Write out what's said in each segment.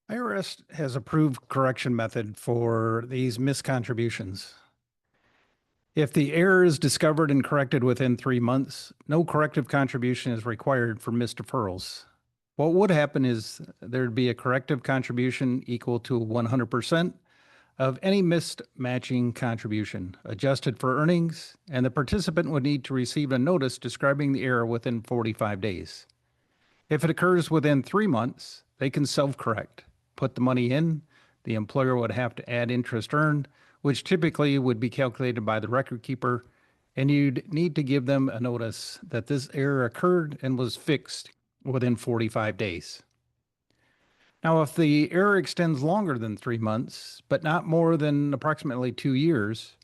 IRS has approved correction method for these missed contributions. If the error is discovered and corrected within 3 months, no corrective contribution is required for missed deferrals. What would happen is there'd be a corrective contribution equal to 100% of any missed matching contribution, adjusted for earnings, and the participant would need to receive a notice describing the error within 45 days. If it occurs within 3 months, they can self-correct, put the money in, the employer would have to add interest earned, which typically would be calculated by the record keeper, and you'd need to give them a notice that this error occurred and was fixed within 45 days. Now, if the error extends longer than 3 months, but not more than approximately 2 years,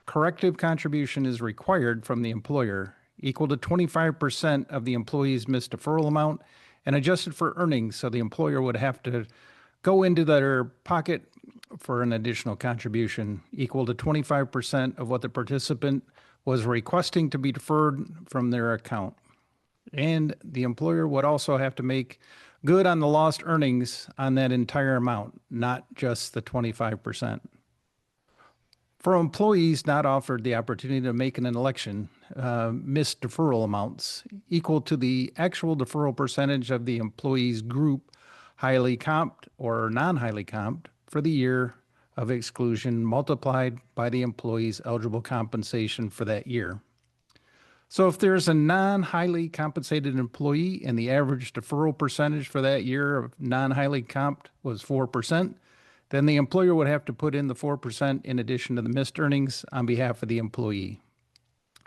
corrective contribution is required from the employer, equal to 25% of the employee's missed deferral amount and adjusted for earnings, so the employer would have to go into their pocket for an additional contribution equal to 25% of what the participant was requesting to be deferred from their account. And the employer would also have to make good on the lost earnings on that entire amount, not just the 25%. For employees not offered the opportunity to make an election, missed deferral amounts equal to the actual deferral percentage of the employee's group, highly comped or non-highly comped, for the year of exclusion multiplied by the employee's eligible compensation for that year. So if there's a non-highly compensated employee and the average deferral percentage for that year of non-highly comped was 4%, then the employer would have to put in the 4% in addition to the missed earnings on behalf of the employee.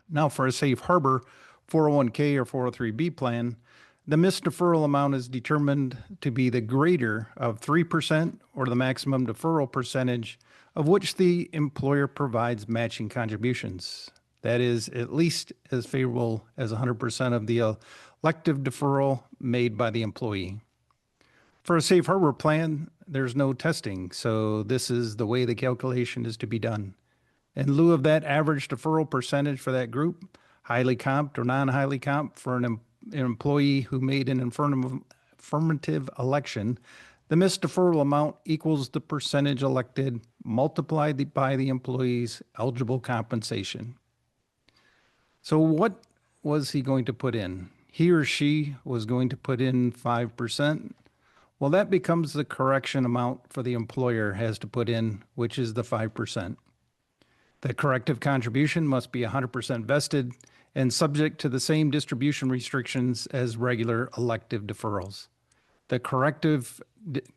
Now, for a safe harbor 401k or 403b plan, the missed deferral amount is determined to be the greater of 3% or the maximum deferral percentage of which the employer provides matching contributions. That is at least as favorable as 100% of the elective deferral made by the employee. For a safe harbor plan, there's no testing, so this is the way the calculation is to be done. In lieu of that average deferral percentage for that group, highly comped or non-highly comped for an employee who made an affirmative election, the missed deferral amount equals the percentage elected multiplied by the employee's eligible compensation. So what was he going to put in? He or she was going to put in 5%. Well, that becomes the correction amount for the employer has to put in, which is the 5%. The corrective contribution must be 100% vested and subject to the same distribution restrictions as regular elective deferrals. The corrective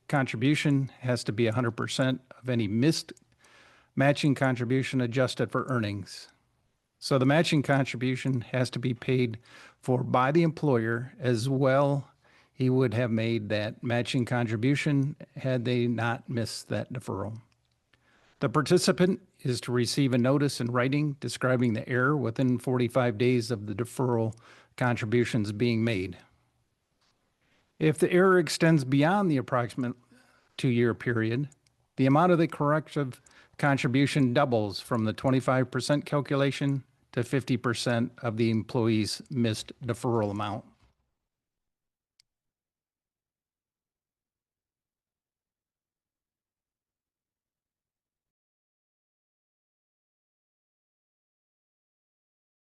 contribution has to be 100% of any missed matching contribution adjusted for earnings. So the matching contribution has to be paid for by the employer as well. He would have made that matching contribution had they not missed that deferral. The participant is to receive a notice in writing describing the error within 45 days of the deferral contributions being made. If the error extends beyond the approximate 2-year period, the amount of the corrective contribution doubles from the 25% calculation to 50% of the employee's missed deferral amount.